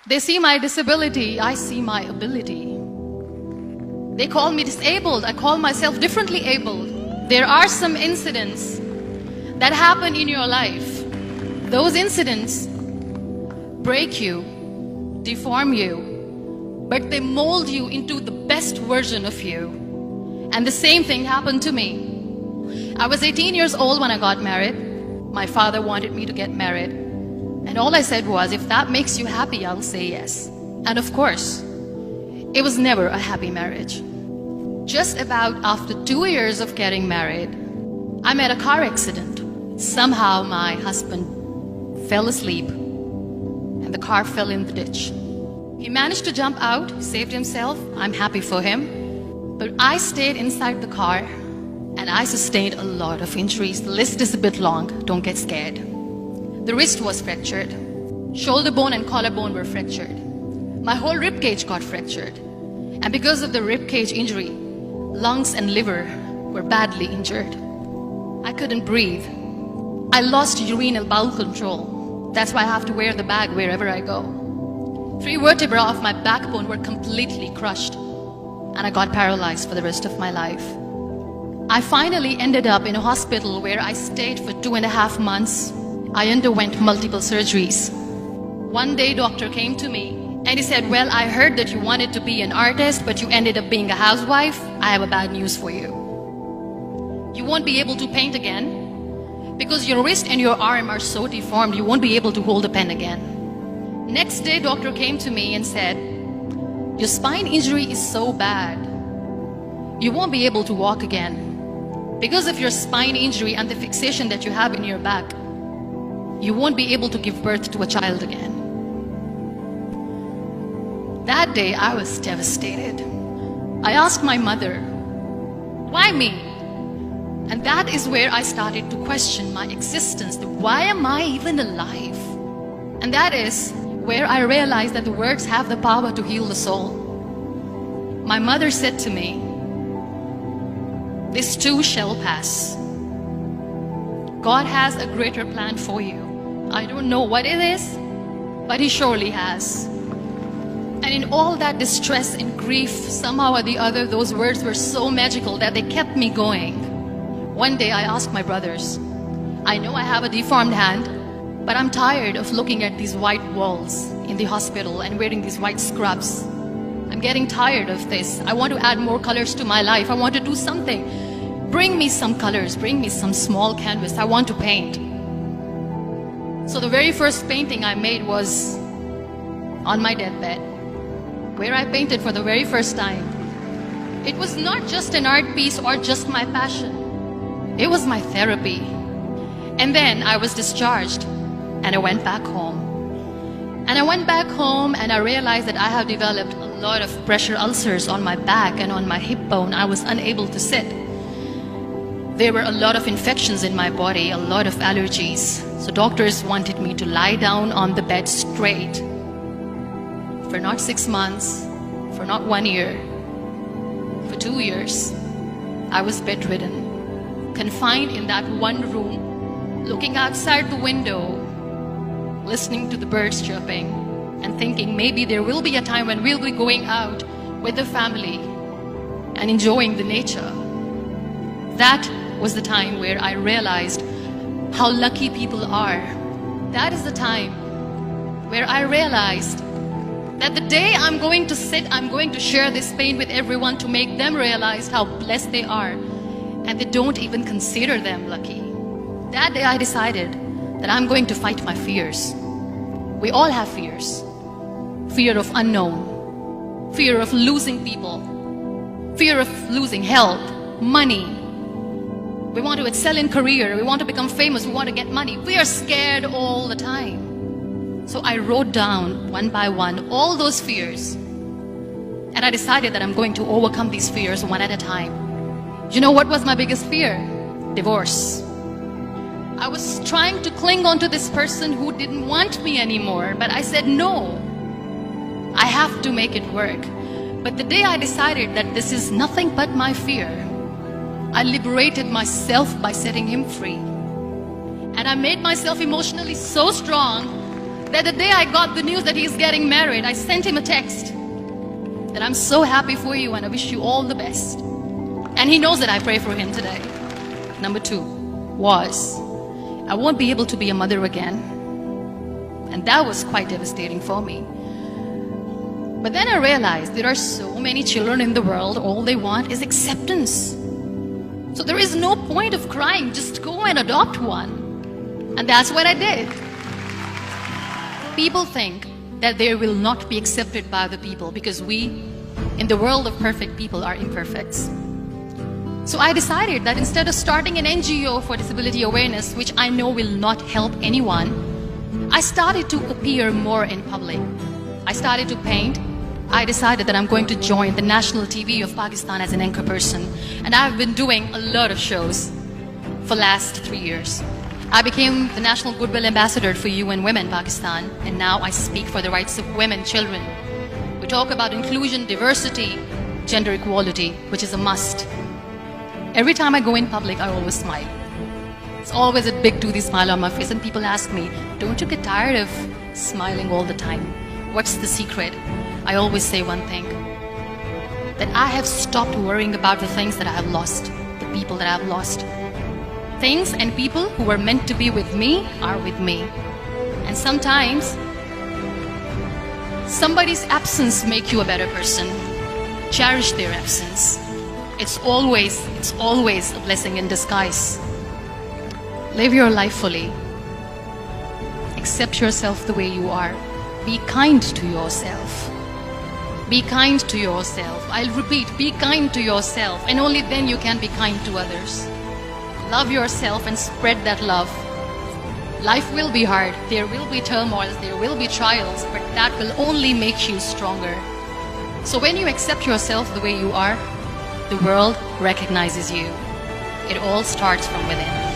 They see my disability, I see my ability. They call me disabled, I call myself differently abled. There are some incidents that happen in your life. Those incidents break you, deform you, but they mold you into the best version of you. And the same thing happened to me. I was 18 years old when I got married. My father wanted me to get married. And all I said was, if that makes you happy, I'll say yes. And of course, it was never a happy marriage. Just about after 2 years of getting married, I met a car accident. Somehow my husband fell asleep and the car fell in the ditch. He managed to jump out, saved himself. I'm happy for him. But I stayed inside the car and I sustained a lot of injuries. The list is a bit long, don't get scared. The wrist was fractured. Shoulder bone and collarbone were fractured. My whole rib cage got fractured. And because of the rib cage injury, lungs and liver were badly injured. I couldn't breathe. I lost urinary bowel control. That's why I have to wear the bag wherever I go. 3 vertebrae of my backbone were completely crushed. And I got paralyzed for the rest of my life. I finally ended up in a hospital where I stayed for 2.5 months. I underwent multiple surgeries. One day, doctor came to me and he said, well, I heard that you wanted to be an artist, but you ended up being a housewife. I have a bad news for you. You won't be able to paint again because your wrist and your arm are so deformed, you won't be able to hold a pen again. Next day, doctor came to me and said, your spine injury is so bad, you won't be able to walk again. Because of your spine injury and the fixation that you have in your back, you won't be able to give birth to a child again. That day, I was devastated. I asked my mother, why me? And that is where I started to question my existence. Why am I even alive? And that is where I realized that the words have the power to heal the soul. My mother said to me, this too shall pass. God has a greater plan for you. I don't know what it is, but He surely has. And in all that distress and grief, somehow or the other, those words were so magical that they kept me going. One day I asked my brothers, I know I have a deformed hand, but I'm tired of looking at these white walls in the hospital and wearing these white scrubs. I'm getting tired of this. I want to add more colors to my life. I want to do something. Bring me some colors, bring me some small canvas. I want to paint. So the very first painting I made was on my deathbed, where I painted for the very first time. It was not just an art piece or just my passion. It was my therapy. And then I was discharged and I went back home. And I went back home and I realized that I have developed a lot of pressure ulcers on my back and on my hip bone. I was unable to sit. There were a lot of infections in my body, a lot of allergies. So doctors wanted me to lie down on the bed straight for not 6 months, for not 1 year, for 2 years. I was bedridden, confined in that one room, looking outside the window, listening to the birds chirping and thinking maybe there will be a time when we'll be going out with the family and enjoying the nature. That was the time where I realized how lucky people are. That is the time where I realized that the day I'm going to sit, I'm going to share this pain with everyone to make them realize how blessed they are, and they don't even consider them lucky. That day I decided that I'm going to fight my fears. We all have fears. Fear of unknown, fear of losing people, fear of losing health, money. We want to excel in career, we want to become famous, we want to get money. We are scared all the time. So I wrote down one by one all those fears. And I decided that I'm going to overcome these fears one at a time. You know what was my biggest fear? Divorce. I was trying to cling on to this person who didn't want me anymore, but I said no. I have to make it work. But the day I decided that this is nothing but my fear, I liberated myself by setting him free. And I made myself emotionally so strong that the day I got the news that he's getting married, I sent him a text that I'm so happy for you and I wish you all the best. And he knows that I pray for him today. Number 2 was, I won't be able to be a mother again. And that was quite devastating for me. But then I realized there are so many children in the world, all they want is acceptance. So there is no point of crying, just go and adopt one. And that's what I did. People think that they will not be accepted by the people because we, in the world of perfect people, are imperfects. So I decided that instead of starting an NGO for disability awareness, which I know will not help anyone, I started to appear more in public. I started to paint. I decided that I'm going to join the national TV of Pakistan as an anchor person. And I've been doing a lot of shows for the last 3 years. I became the National Goodwill Ambassador for UN Women Pakistan, and now I speak for the rights of women, children. We talk about inclusion, diversity, gender equality, which is a must. Every time I go in public, I always smile. It's always a big toothy smile on my face, and people ask me, don't you get tired of smiling all the time? What's the secret? I always say one thing, that I have stopped worrying about the things that I have lost, the people that I have lost. Things and people who were meant to be with me are with me. And sometimes, somebody's absence makes you a better person. Cherish their absence. It's always a blessing in disguise. Live your life fully. Accept yourself the way you are. Be kind to yourself. Be kind to yourself. I'll repeat, be kind to yourself, and only then you can be kind to others. Love yourself and spread that love. Life will be hard. There will be turmoils, there will be trials, but that will only make you stronger. So when you accept yourself the way you are, the world recognizes you. It all starts from within.